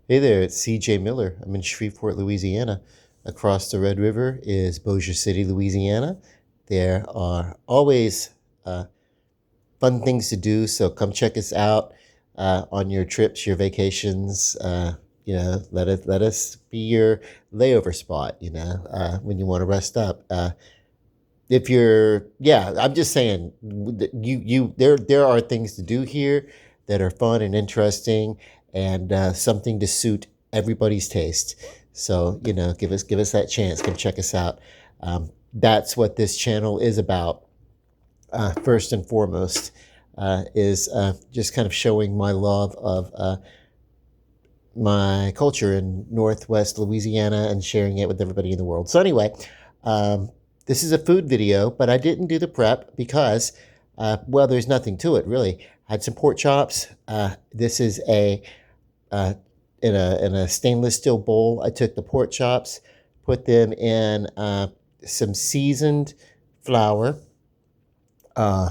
Hey there, it's CJ Miller. I'm in Shreveport, Louisiana. Across the Red River is Bossier City, Louisiana. There are always uh, fun things to do, so come check us out on your trips, your vacations. Let us be your layover spot. When you want to rest up. If you're, yeah, I'm just saying, there are things to do here that are fun and interesting, and something to suit everybody's taste. So give us that chance. Come check us out. That's what this channel is about. First and foremost, is just kind of showing my love of my culture in Northwest Louisiana and sharing it with everybody in the world. So anyway, um, this is a food video, but I didn't do the prep because, well, there's nothing to it really. I had some pork chops. This is uh, in a stainless steel bowl. I took the pork chops, put them in some seasoned flour, uh,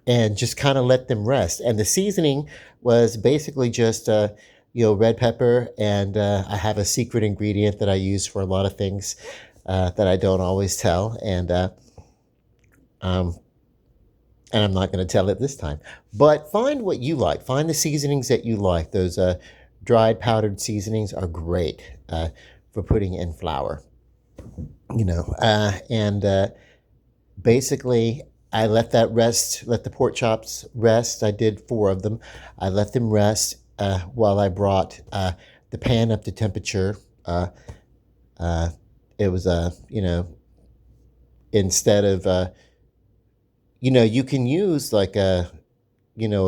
and just kind of let them rest. And the seasoning was basically just red pepper, and I have a secret ingredient that I use for a lot of things that I don't always tell, um, and I'm not going to tell it this time. But find what you like. Find the seasonings that you like. Those dried powdered seasonings are great for putting in flour. And basically I let that rest, let the pork chops rest. I did four of them. I let them rest while I brought the pan up to temperature. Uh, it was instead of you can use like a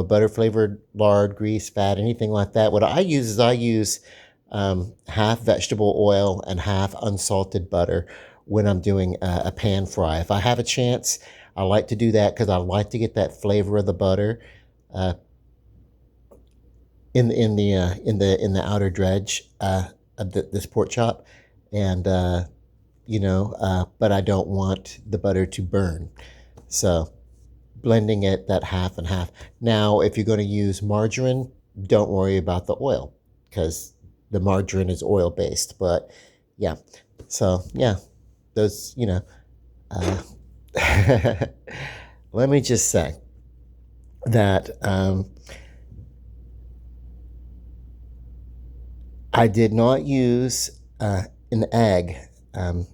butter flavored lard, grease, fat, anything like that. What I use is I use half vegetable oil and half unsalted butter when I'm doing a pan fry. If I have a chance, I like to do that because I like to get that flavor of the butter uh, in the outer dredge of this pork chop, and but I don't want the butter to burn. So blending it that half and half. Now, if you're going to use margarine, don't worry about the oil because the margarine is oil based. But yeah, so yeah, those Uh, let me just say that I did not use an egg. Um,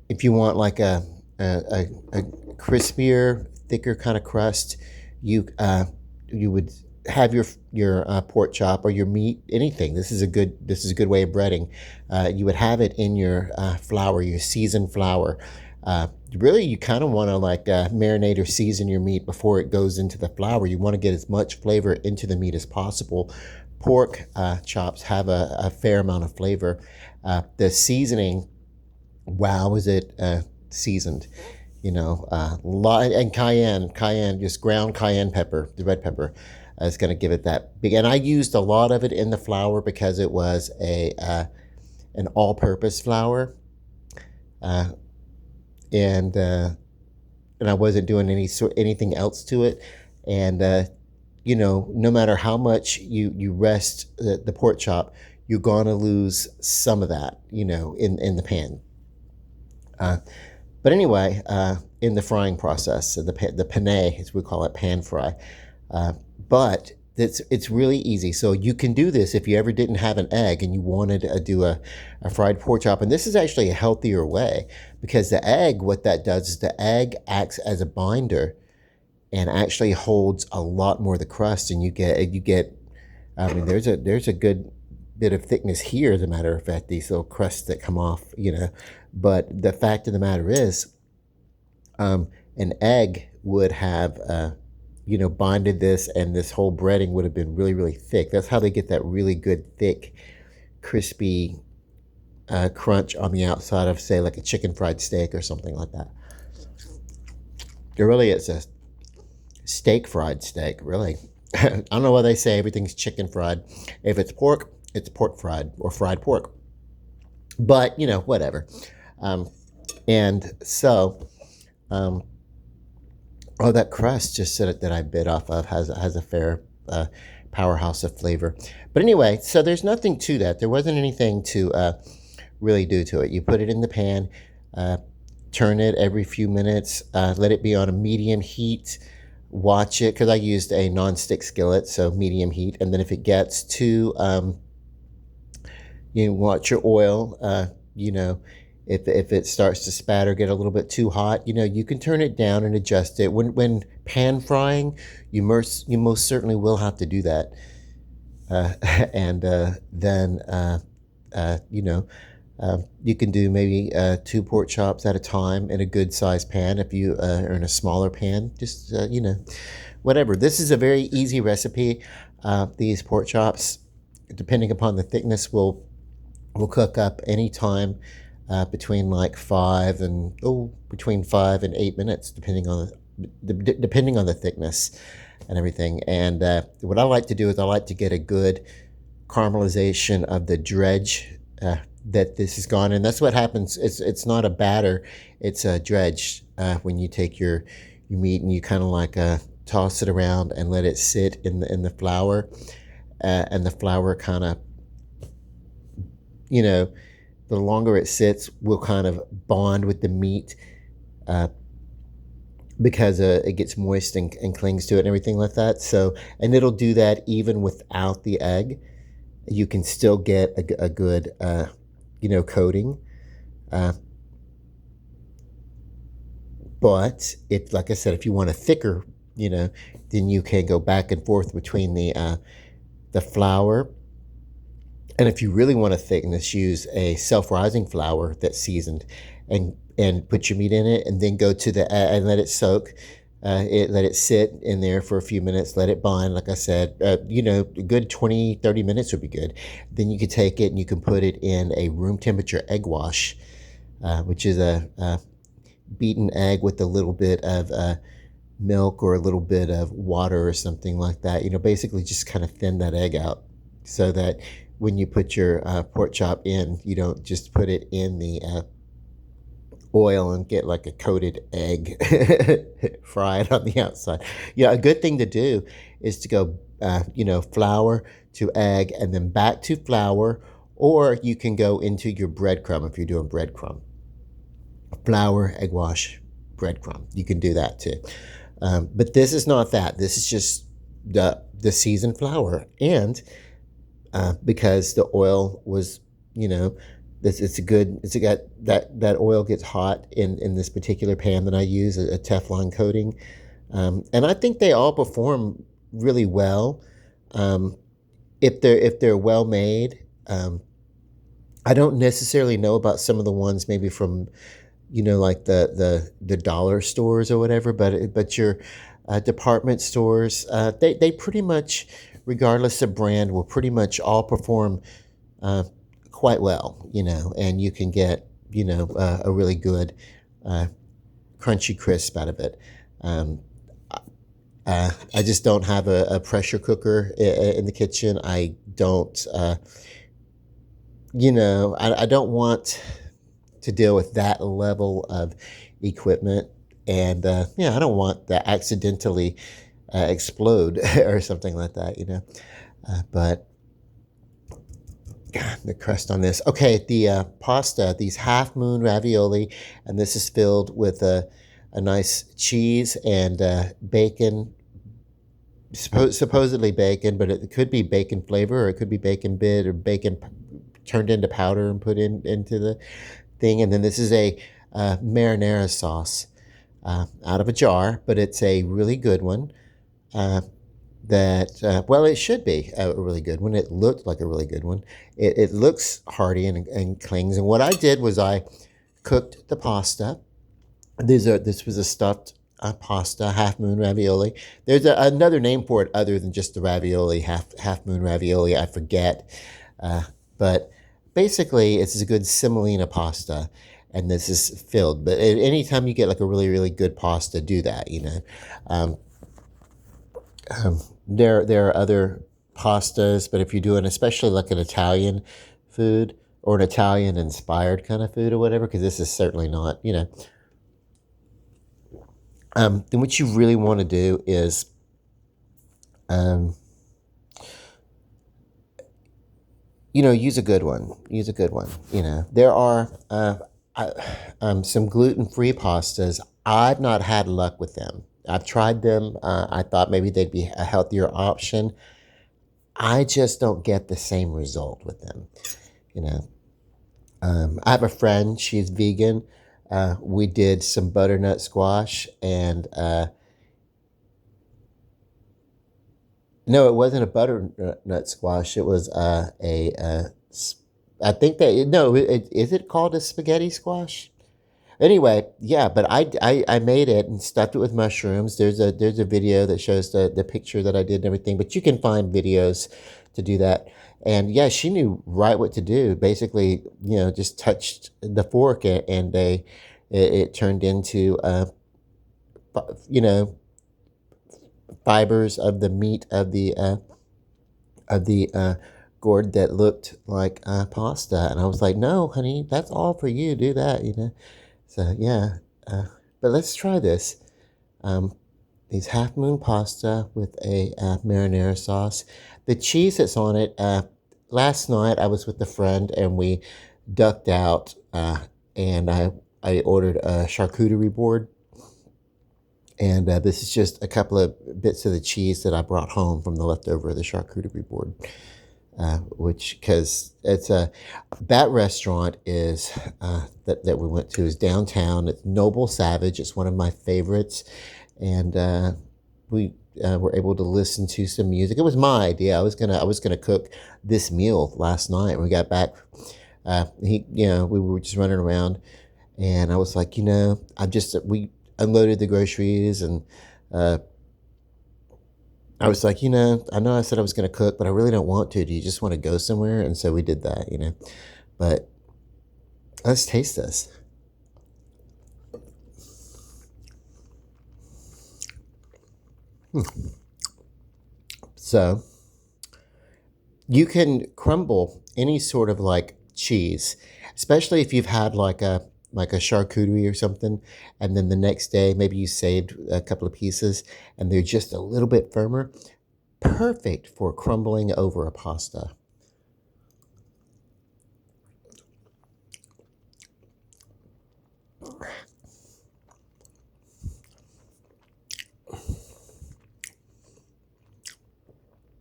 if you want like a crispier, thicker kind of crust, you would have your pork chop or your meat, anything. This is a good way of breading. You would have it in your flour, your seasoned flour. Really, you kind of want to like marinate or season your meat before it goes into the flour. You want to get as much flavor into the meat as possible. Pork chops have a fair amount of flavor. The seasoning, wow, is it seasoned? And cayenne, just ground cayenne pepper, the red pepper, is going to give it that big. And I used a lot of it in the flour because it was an all-purpose flour, uh, and I wasn't doing anything else to it. And no matter how much you rest the pork chop, you're gonna lose some of that, in the pan. Uh, but anyway, in the frying process, the panay, as we call it, pan fry. But it's really easy. So you can do this if you ever didn't have an egg and you wanted to do a fried pork chop. And this is actually a healthier way because the egg, what that does is the egg acts as a binder and actually holds a lot more of the crust, and you get. I mean, there's a good bit of thickness here, as a matter of fact, these little crusts that come off. But the fact of the matter is, an egg would have binded this, and this whole breading would have been really, really thick. That's how they get that really good, thick, crispy crunch on the outside of, say, like a chicken fried steak or something like that. It really is a steak fried steak, really. I don't know why they say everything's chicken fried. If it's pork fried or fried pork. But, whatever. Um, and so, um, oh, that crust just that I bit off of has a fair powerhouse of flavor. But anyway, so there's nothing to that. There wasn't anything to really do to it. You put it in the pan, uh, turn it every few minutes, let it be on a medium heat. Watch it, because I used a non-stick skillet, so medium heat. And then if it gets too, you watch your oil, you know, if it starts to spatter, get a little bit too hot, you know, you can turn it down and adjust it. When pan frying, you most certainly will have to do that. And then you know, you can do maybe 2 pork chops at a time in a good sized pan. If you are in a smaller pan, just you know, whatever. This is a very easy recipe. These pork chops, depending upon the thickness, will cook up anytime between like between 5 and 8 minutes, depending on depending on the thickness and everything. And what I like to do is I like to get a good caramelization of the dredge that this has gone, and that's what happens. It's not a batter; it's a dredge. When you take your meat and you kind of like toss it around and let it sit in the flour, and the flour kind of, you know, the longer it sits, will kind of bond with the meat, because it gets moist and clings to it and everything like that. So, and it'll do that even without the egg. You can still get a good, you know, coating. But if, like I said, if you want a thicker, you know, then you can go back and forth between the flour. And if you really want a thickness, use a self-rising flour that's seasoned, and put your meat in it, and then go to the and let it soak. Let it sit in there for a few minutes, let it bind, like I said. You know, a good 20-30 minutes would be good. Then you can take it and you can put it in a room temperature egg wash, which is a beaten egg with a little bit of milk or a little bit of water or something like that. You know, basically just kind of thin that egg out, so that when you put your pork chop in, you don't just put it in the oil and get like a coated egg fried on the outside. Yeah, a good thing to do is to go, you know, flour to egg and then back to flour, or you can go into your breadcrumb if you're doing breadcrumb. Flour, egg wash, breadcrumb. You can do that too. But this is not that. This is just the seasoned flour, and because the oil was, you know, got that oil gets hot in this particular pan that I use, a Teflon coating. And I think they all perform really well, if they're well made. I don't necessarily know about some of the ones maybe from, you know, like the dollar stores or whatever, but your department stores, they pretty much, regardless of brand, will pretty much all perform quite well, you know, and you can get, you know, a really good crunchy crisp out of it. I just don't have a pressure cooker in the kitchen. I don't, you know, I don't want to deal with that level of equipment. And yeah, I don't want to accidentally explode or something like that, you know. But God, the crust on this. Okay, the pasta, these half moon ravioli, and this is filled with a nice cheese and bacon, supposedly bacon, but it could be bacon flavor, or it could be bacon bit, or bacon turned into powder and put into the thing. And then this is a marinara sauce out of a jar, but it's a really good one. Well, it should be a really good one. It looked like a really good one. It looks hearty and clings. And what I did was I cooked the pasta. This was a stuffed pasta, half moon ravioli. There's another name for it other than just the ravioli, half moon ravioli. I forget, but basically it's a good semolina pasta, and this is filled. But anytime you get like a really, really good pasta, do that. You know. There are other pastas, but if you're doing especially like an Italian food or an Italian inspired kind of food or whatever, because this is certainly not, you know, then what you really want to do is use a good one. Use a good one. There are some gluten-free pastas. I've not had luck with them. I've tried them. I thought maybe they'd be a healthier option. I just don't get the same result with them. You know, I have a friend. She's vegan. We did some butternut squash, and no, it wasn't a butternut squash. It was I think that no, is it called a spaghetti squash? Anyway, yeah, but I made it and stuffed it with mushrooms. There's a video that shows the picture that I did and everything, but you can find videos to do that. And yeah, she knew right what to do. Basically, just touched the fork and it turned into you know fibers of the meat of the gourd that looked like pasta. And I was like, no, honey, that's all for you. Do that. So yeah, but let's try this. These half moon pasta with a marinara sauce. The cheese that's on it. Last night I was with a friend and we ducked out, and I ordered a charcuterie board. And this is just a couple of bits of the cheese that I brought home from the leftover of the charcuterie board. Because it's that restaurant is that we went to is downtown. It's Noble Savage. It's one of my favorites, and we were able to listen to some music. It was my idea. I was gonna cook this meal last night. When we got back, we were just running around, and I was like, we unloaded the groceries and. I was like, I know I said I was going to cook, but I really don't want to. Do you just want to go somewhere? And so we did that. But let's taste this. So you can crumble any sort of like cheese, especially if you've had like a charcuterie or something, and then the next day maybe you saved a couple of pieces and they're just a little bit firmer. Perfect for crumbling over a pasta.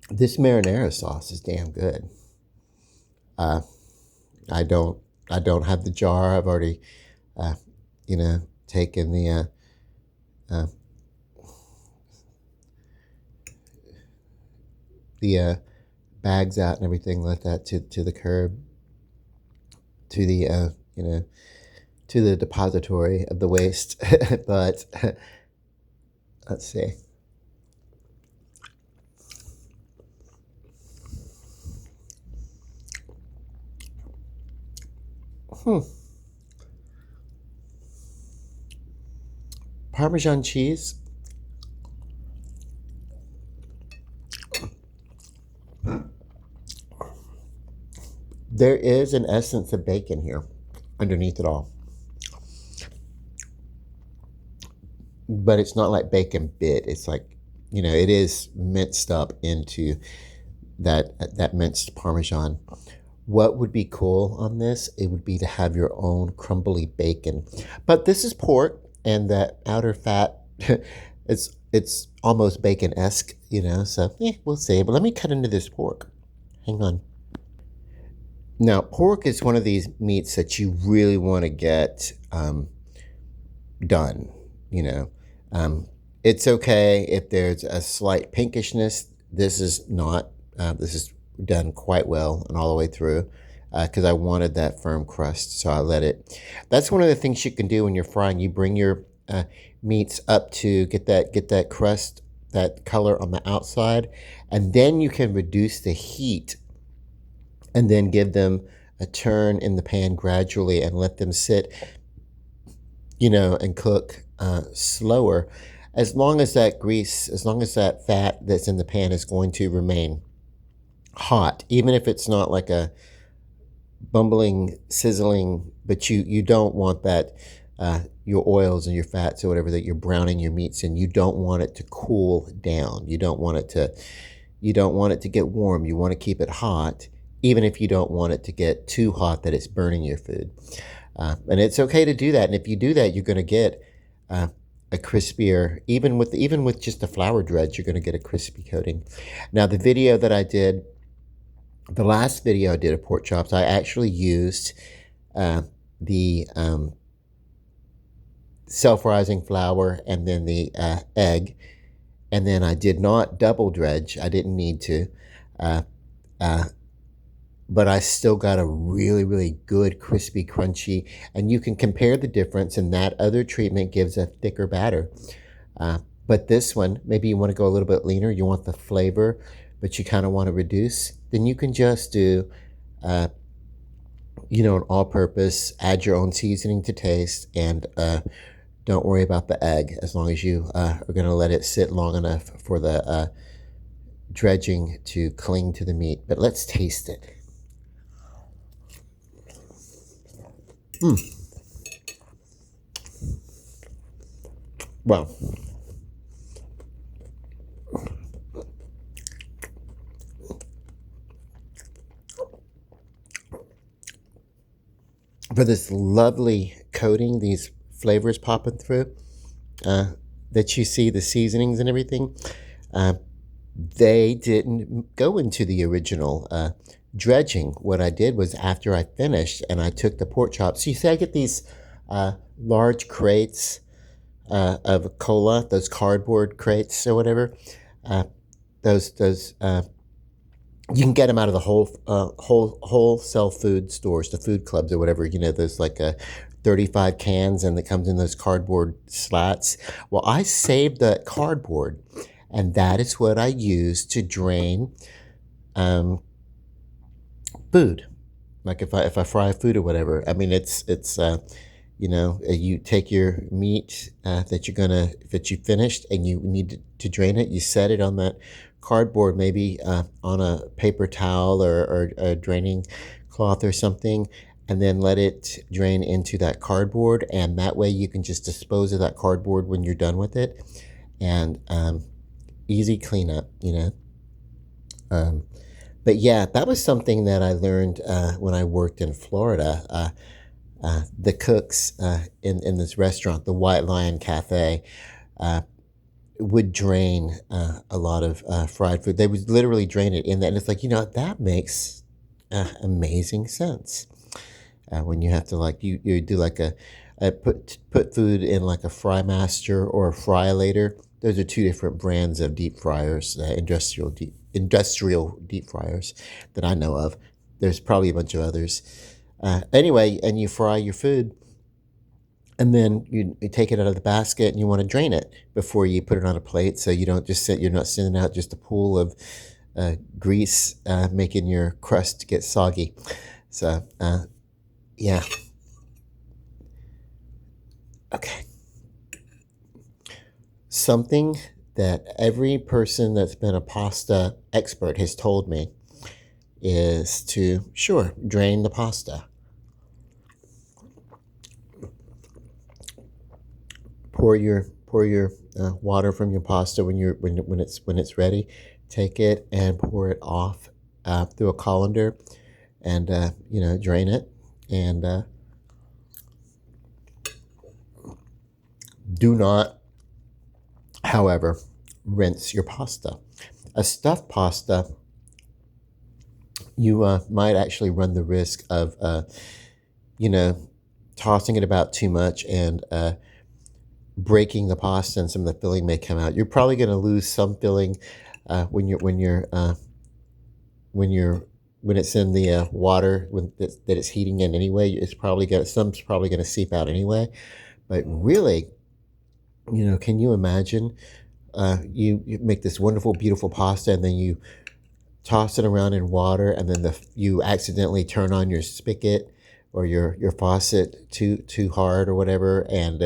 This marinara sauce is damn good. Uh, I don't have the jar. I've already taken uh, the bags out and everything like that to the curb, to the to the depository of the waste. But let's see. Parmesan cheese. There is an essence of bacon here underneath it all. But it's not like bacon bit. It's like, it is minced up into that minced Parmesan. What would be cool on this? It would be to have your own crumbly bacon. But this is pork, and that outer fat, it's almost bacon-esque, so we'll see. But let me cut into this pork. Hang on. Now, pork is one of these meats that you really want to get done, It's okay if there's a slight pinkishness. This is not. This is done quite well and all the way through, because I wanted that firm crust, so I let it. That's one of the things you can do when you're frying. You bring your meats up to get that crust, that color on the outside, and then you can reduce the heat and then give them a turn in the pan gradually and let them sit, and cook slower. As long as that grease, as long as that fat that's in the pan is going to remain hot, even if it's not like a bumbling, sizzling, but you don't want that, your oils and your fats or whatever that you're browning your meats in, you don't want it to cool down. You don't want it to get warm. You want to keep it hot even if you don't want it to get too hot that it's burning your food. And it's okay to do that. And if you do that, you're going to get uh, a crispier, even with just the flour dredge, you're going to get a crispy coating. Now, the last video I did of pork chops, I actually used the self-rising flour and then the egg, and then I did not double dredge. I didn't need to. Uh, uh, but I still got a really, really good, crispy, crunchy, and you can compare the difference, and that other treatment gives a thicker batter. But this one, maybe you want to go a little bit leaner, you want the flavor, but you kind of want to reduce, then you can just do, an all-purpose, add your own seasoning to taste, and don't worry about the egg, as long as you are going to let it sit long enough for the dredging to cling to the meat. But let's taste it. Well, for this lovely coating, these flavors popping through, that you see, the seasonings and everything, they didn't go into the original dredging. What I did was, after I finished and I took the pork chops, you see I get these large crates of cola, those cardboard crates or whatever. Those you can get them out of the wholesale food stores, the food clubs or whatever. Those like 35 cans, and it comes in those cardboard slats. Well, I saved the cardboard, and that is what I use to drain food. Like if I fry food or whatever. I mean, it's you take your meat that you finished and you need to drain it. You set it on that cardboard, maybe on a paper towel or a draining cloth or something, and then let it drain into that cardboard. And that way you can just dispose of that cardboard when you're done with it, and easy cleanup. But yeah, that was something that I learned when I worked in Florida. The cooks in this restaurant, the White Lion Cafe, would drain a lot of fried food. They would literally drain it in that. And it's like, that makes amazing sense. When you have to, you do like put food in like a Fry Master or a Fryolator. Those are two different brands of deep fryers, industrial deep fryers that I know of. There's probably a bunch of others. Anyway, and you fry your food, and then you take it out of the basket, and you want to drain it before you put it on a plate, so you don't just you're not sending out just a pool of grease, making your crust get soggy. So, yeah. Okay. Something that every person that's been a pasta expert has told me is to, sure, drain the pasta. Pour your water from your pasta when it's ready. Take it and pour it off through a colander, and drain it. And do not, however, rinse your pasta. A stuffed pasta, you might actually run the risk of tossing it about too much and breaking the pasta, and some of the filling may come out. You're probably going to lose some filling when it's in the water that it's heating in anyway. Some's probably going to seep out anyway. But really, can you imagine? You make this wonderful, beautiful pasta, and then you toss it around in water, and then you accidentally turn on your spigot or your faucet too hard or whatever, and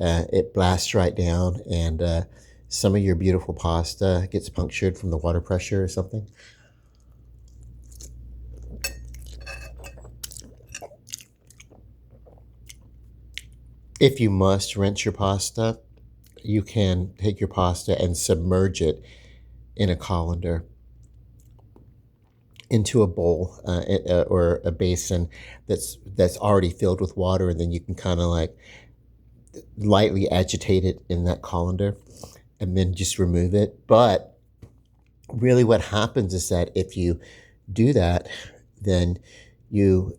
it blasts right down, and some of your beautiful pasta gets punctured from the water pressure or something. If you must rinse your pasta, you can take your pasta and submerge it in a colander. into a bowl or a basin that's already filled with water, and then you can kind of like lightly agitate it in that colander and then just remove it. But really what happens is that if you do that, then you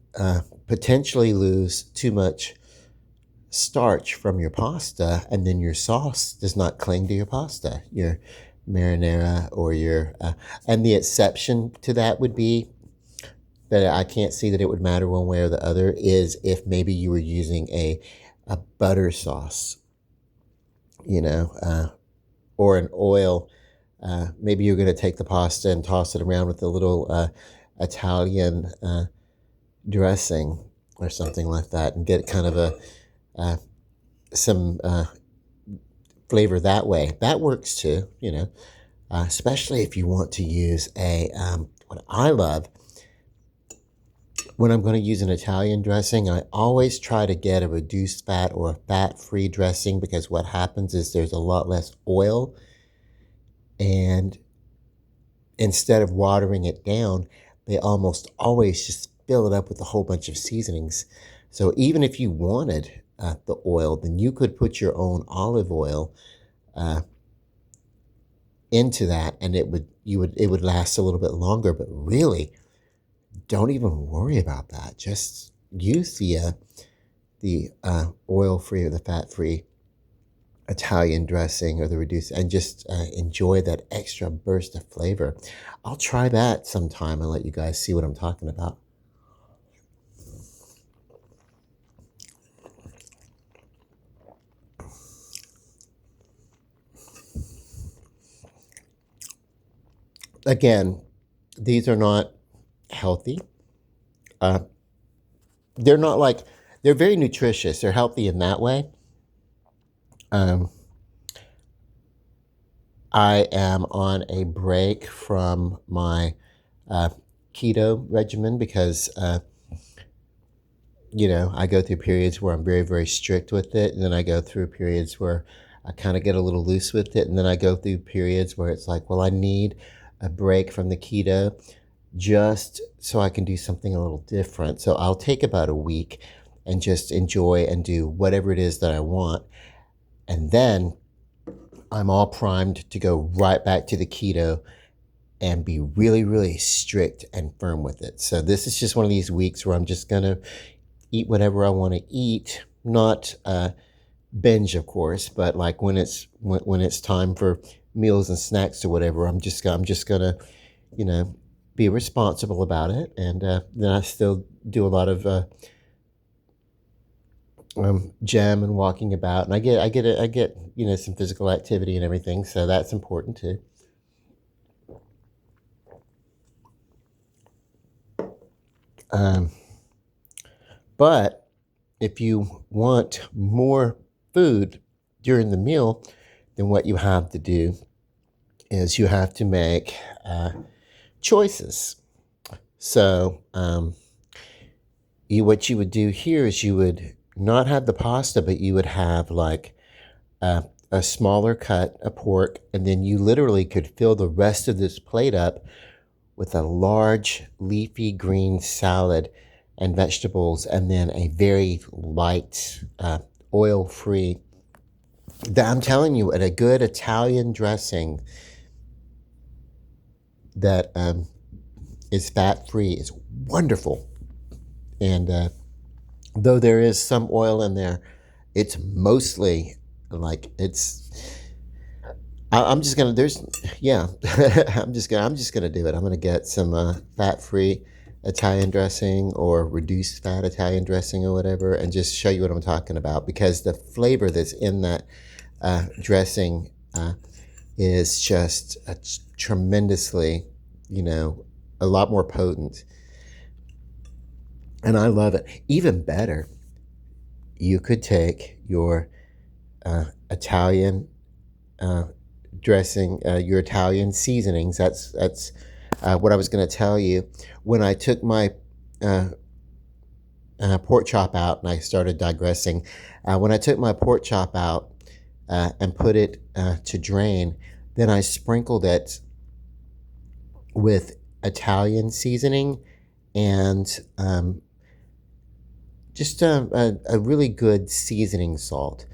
potentially lose too much starch from your pasta, and then your sauce does not cling to your pasta, your marinara or your and the exception to that would be that I can't see that it would matter one way or the other is if maybe you were using a butter sauce, you know, or an oil. Maybe you're going to take the pasta and toss it around with a little Italian dressing or something like that, and get kind of some flavor that way. That works too, you know, especially if you want to use what I love when I'm going to use an Italian dressing. I always try to get a reduced fat or a fat-free dressing, because what happens is there's a lot less oil, and instead of watering it down, they almost always just fill it up with a whole bunch of seasonings. So even if you wanted the oil, then you could put your own olive oil into that, and it would last a little bit longer. But really, don't even worry about that. Just use the oil-free or the fat-free Italian dressing or the reduced, and just enjoy that extra burst of flavor. I'll try that sometime and let you guys see what I'm talking about. Again, these are not healthy. Uh, they're not like, they're very nutritious. They're healthy in that way. I am on a break from my keto regimen because, you know, I go through periods where I'm very, very strict with it. And then I go through periods where I kind of get a little loose with it. And then I go through periods where it's like, well, I need a break from the keto just so I can do something a little different. So I'll take about a week and just enjoy and do whatever it is that I want. And then I'm all primed to go right back to the keto and be really, really strict and firm with it. So this is just one of these weeks where I'm just going to eat whatever I want to eat, not binge, of course, but like when it's time for meals and snacks or whatever, I'm just going to, you know, be responsible about it. And then I still do a lot of gym and walking about, and I get you know, some physical activity and everything, so that's important too. But if you want more food during the meal, then what you have to do is you have to make choices. So what you would do here is you would not have the pasta, but you would have like a smaller cut of pork, and then you literally could fill the rest of this plate up with a large leafy green salad and vegetables, and then a very light oil-free. I'm telling you, a good Italian dressing that is fat-free is wonderful. And though there is some oil in there, it's mostly like I'm just gonna I'm just gonna do it. I'm gonna get some fat-free Italian dressing or reduced fat Italian dressing or whatever, and just show you what I'm talking about, because the flavor that's in that dressing is just tremendously, you know, a lot more potent. And I love it. Even better, you could take your Italian dressing, your Italian seasonings. That's what I was going to tell you. When I took my pork chop out, and I started digressing, when I took my pork chop out and put it to drain, then I sprinkled it with Italian seasoning and just a really good seasoning salt.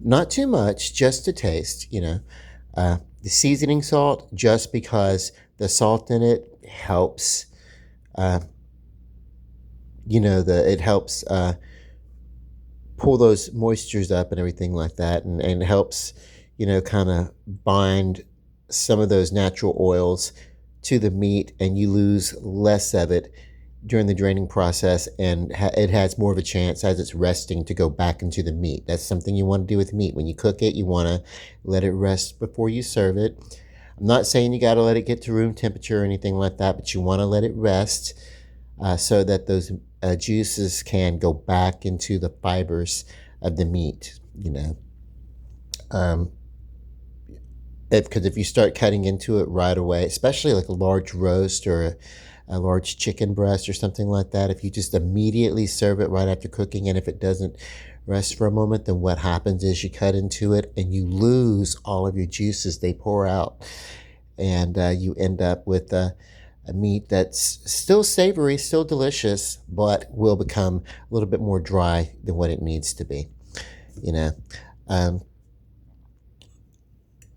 Not too much, just to taste, you know. The seasoning salt, just because the salt in it helps, uh, it helps pull those moistures up and everything like that, and helps, kind of bind some of those natural oils to the meat, and you lose less of it during the draining process, and it has more of a chance as it's resting to go back into the meat. That's something you want to do with meat. When you cook it, you want to let it rest before you serve it. I'm not saying you got to let it get to room temperature or anything like that, but you want to let it rest so that those juices can go back into the fibers of the meat, because if you start cutting into it right away, especially like a large roast or a large chicken breast or something like that, if you just immediately serve it right after cooking, and if it doesn't rest for a moment, then what happens is you cut into it and you lose all of your juices. They pour out, and you end up with a meat that's still savory, still delicious, but will become a little bit more dry than what it needs to be, you know. Um,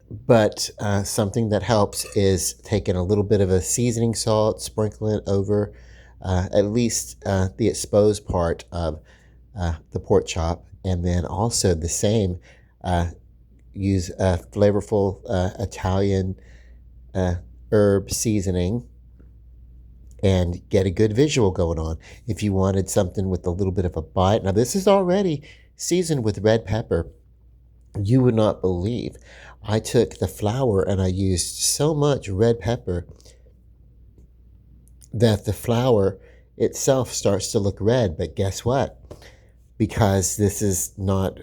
but something that helps is taking a little bit of a seasoning salt, sprinkling it over at least the exposed part of the pork chop, and then also the same, use a flavorful Italian herb seasoning and get a good visual going on. If you wanted something with a little bit of a bite, now this is already seasoned with red pepper. You would not believe. I took the flour and I used so much red pepper that the flour itself starts to look red. But guess what? Because this is not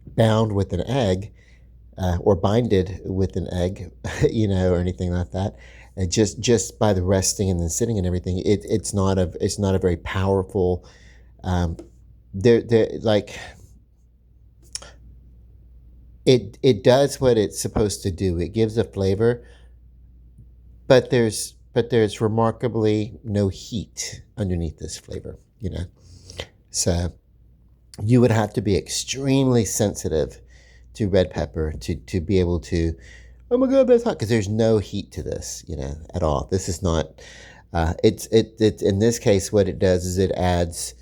bound with an egg or binded with an egg, or anything like that. And just by the resting and then sitting and everything, it's not a very powerful. They're like. It does what it's supposed to do. It gives a flavor, but there's remarkably no heat underneath this flavor, So you would have to be extremely sensitive to red pepper to be able to, oh my God, that's hot, because there's no heat to this, at all. This is not. It's in this case, what it does is it adds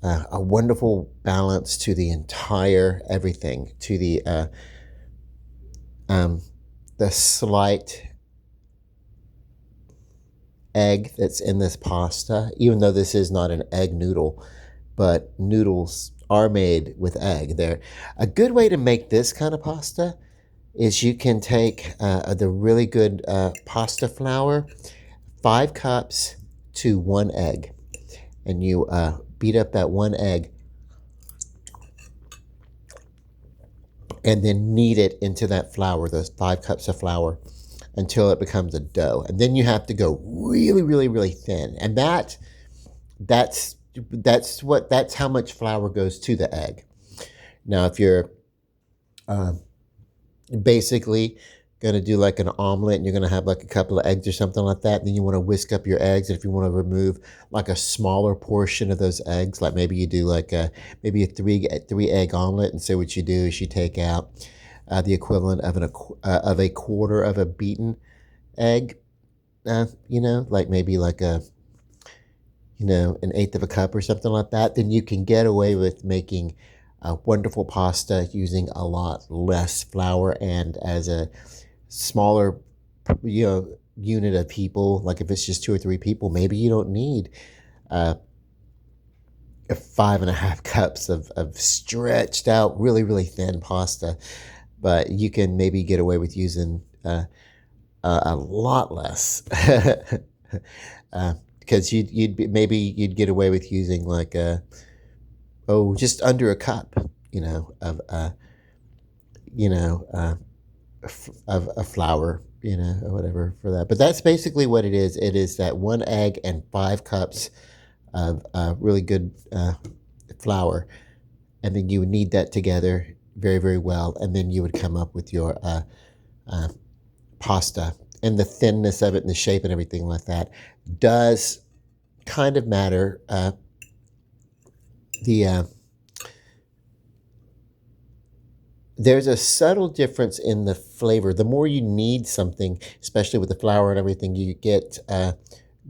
a wonderful balance to the entire everything, to the slight egg that's in this pasta, even though this is not an egg noodle, but noodles are made with egg. They're a good way to make this kind of pasta is you can take the really good pasta flour, 5 cups to 1 egg, and you beat up that 1 egg and then knead it into that flour, those 5 cups of flour, until it becomes a dough. And then you have to go really, really, really thin. And that's how much flour goes to the egg. Now, if you're basically going to do like an omelet and you're going to have like a couple of eggs or something like that, and then you want to whisk up your eggs, and if you want to remove like a smaller portion of those eggs, like maybe you do like maybe a three egg omelet, and so what you do is you take out the equivalent of a quarter of a beaten egg, like maybe like an eighth of a cup or something like that, then you can get away with making a wonderful pasta using a lot less flour, and as a smaller unit of people, like if it's just 2 or 3 people, maybe you don't need 5.5 cups of stretched out really, really thin pasta, but you can maybe get away with using a lot less because you'd get away with using like just under a cup of of a flour, or whatever for that. But that's basically what it is. It is that 1 egg and 5 cups of really good flour, and then you would knead that together very, very well, and then you would come up with your pasta and the thinness of it and the shape and everything like that does kind of matter. The There's a subtle difference in the flavor. The more you knead something, especially with the flour and everything, you get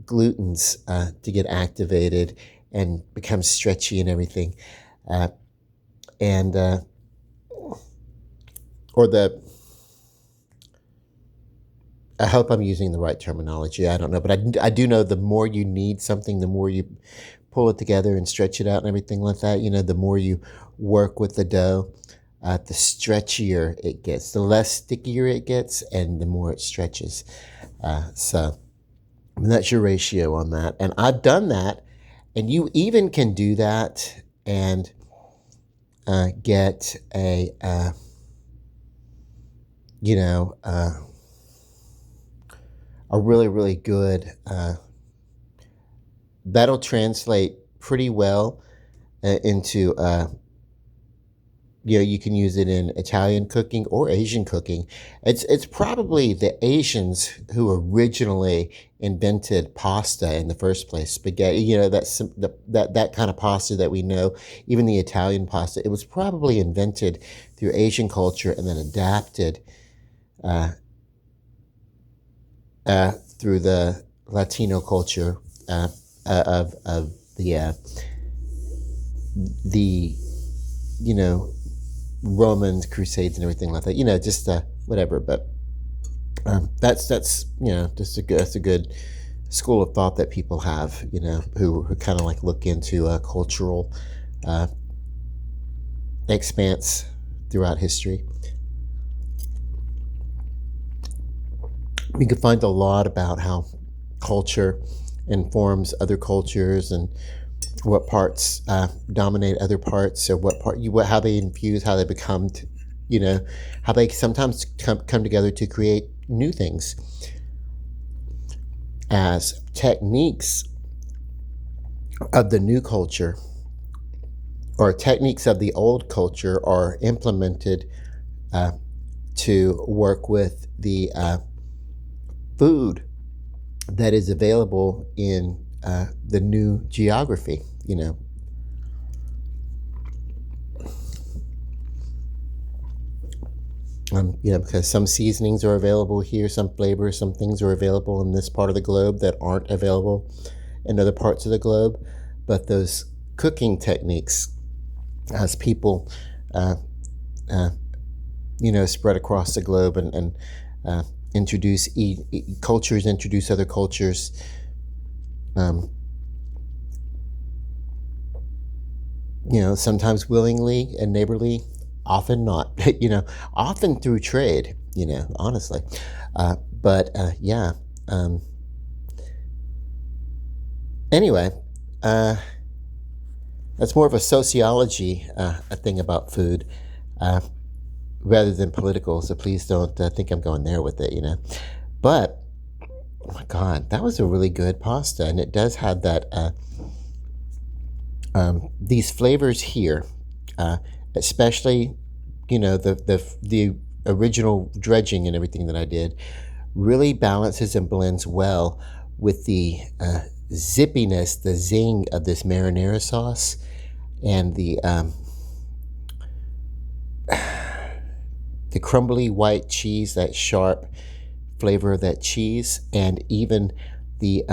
glutens to get activated and become stretchy and everything. And or the I hope I'm using the right terminology. I don't know, but I do know the more you knead something, the more you pull it together and stretch it out and everything like that. The more you work with the dough, the stretchier it gets, the less stickier it gets, and the more it stretches. So that's your ratio on that. And I've done that, and you even can do that and get a really, really good, that'll translate pretty well into, you can use it in Italian cooking or Asian cooking. It's probably the Asians who originally invented pasta in the first place. Spaghetti, that kind of pasta that we know, even the Italian pasta, it was probably invented through Asian culture and then adapted through the Latino culture of the Romans, Crusades, and everything like that. Just whatever. But that's just that's a good school of thought that people have. Who kind of like look into cultural expanse throughout history. We can find a lot about how culture informs other cultures and what parts dominate other parts, or how they infuse, how they become, how they sometimes come together to create new things. As techniques of the new culture or techniques of the old culture are implemented to work with the food that is available in the new geography, because some seasonings are available here, some flavors, some things are available in this part of the globe that aren't available in other parts of the globe. But those cooking techniques, as people, spread across the globe and introduce cultures, introduce other cultures. Sometimes willingly and neighborly, often not, often through trade, honestly. But yeah. Anyway, that's more of a sociology a thing about food rather than political. So please don't think I'm going there with it, But, oh my God, that was a really good pasta. And it does have that, these flavors here, especially, the original dredging and everything that I did, really balances and blends well with the zippiness, the zing of this marinara sauce, and the crumbly white cheese, that sharp flavor of that cheese, and even the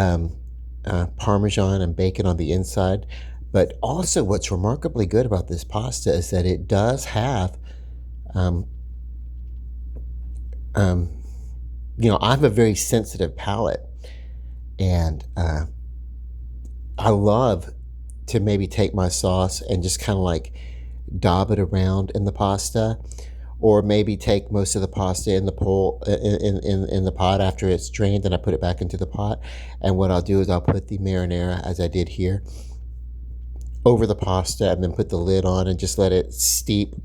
Parmesan and bacon on the inside. But also what's remarkably good about this pasta is that it does have, I have a very sensitive palate, and I love to maybe take my sauce and just kind of like daub it around in the pasta, or maybe take most of the pasta in the in the pot after it's drained, and I put it back into the pot. And what I'll do is I'll put the marinara, as I did here, over the pasta, and then put the lid on and just let it steep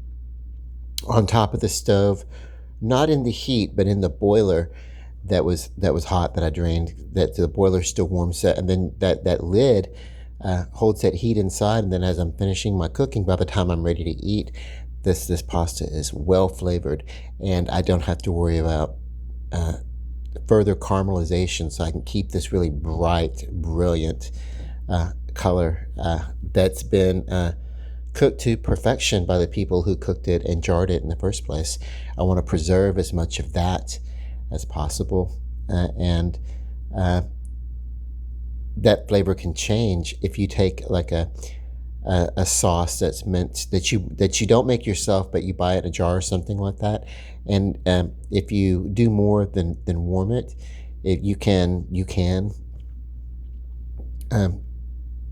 on top of the stove, not in the heat, but in the boiler that was hot, that I drained, that the boiler still warms it, and then that lid holds that heat inside. And then as I'm finishing my cooking, by the time I'm ready to eat, this pasta is well flavored, and I don't have to worry about further caramelization so I can keep this really bright, brilliant color that's been cooked to perfection by the people who cooked it and jarred it in the first place. I want to preserve as much of that as possible, and that flavor can change if you take like a sauce that's meant that you don't make yourself, but you buy it in a jar or something like that. And if you do more than warm it, you can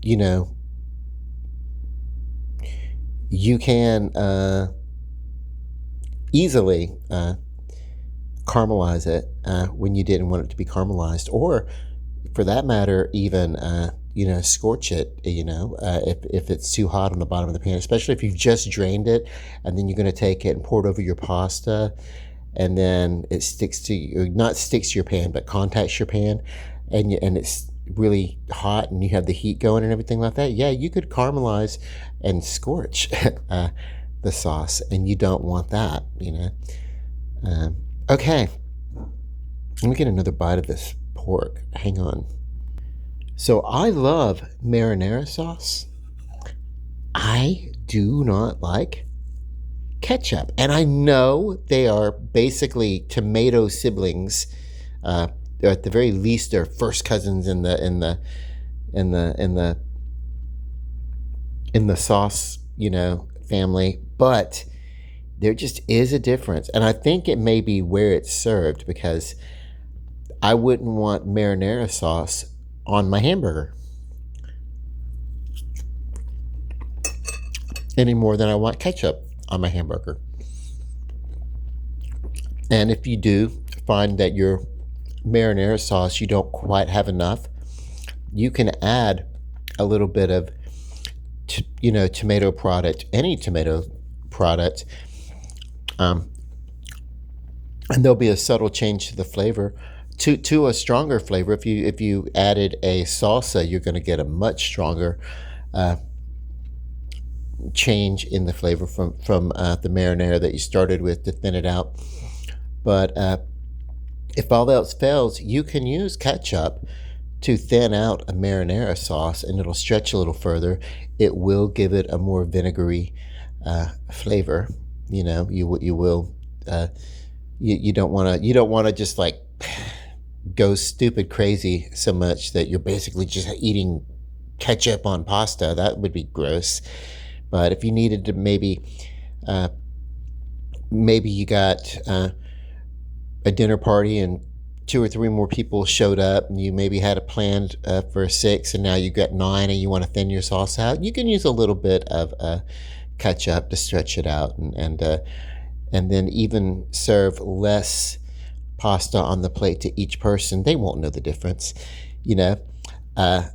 you know you can easily caramelize it when you didn't want it to be caramelized, or for that matter, even scorch it. If it's too hot on the bottom of the pan, especially if you've just drained it, and then you're going to take it and pour it over your pasta, and then it sticks to you, not sticks to your pan, but contacts your pan, and it's really hot, and you have the heat going and everything like that. Yeah, you could caramelize and scorch the sauce, and you don't want that. Okay, let me get another bite of this pork. Hang on. So I love marinara sauce. I do not like ketchup, and I know they are basically tomato siblings. They're at the very least they're first cousins in the sauce family, but there just is a difference, and I think it may be where it's served, because I wouldn't want marinara sauce on my hamburger any more than I want ketchup on my hamburger. And if you do find that your marinara sauce you don't quite have enough, you can add a little bit of tomato product, any tomato product, and there'll be a subtle change to the flavor, to a stronger flavor. If you added a salsa, you're going to get a much stronger change in the flavor from the marinara that you started with to thin it out. But if all else fails, you can use ketchup to thin out a marinara sauce, and it'll stretch a little further. It will give it a more vinegary flavor. You will. You don't want to just like go stupid crazy so much that you're basically just eating ketchup on pasta. That would be gross. But if you needed to, maybe you got a dinner party and 2 or 3 more people showed up, and you maybe had it planned for 6, and now you got 9, and you want to thin your sauce out, you can use a little bit of ketchup to stretch it out, and then even serve less pasta on the plate to each person. They won't know the difference, But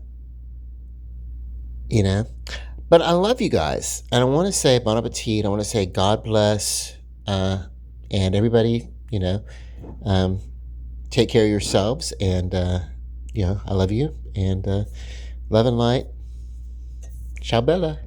I love you guys, and I want to say bon appetit. I want to say God bless, and everybody, take care of yourselves, and I love you, and love and light. Ciao, Bella.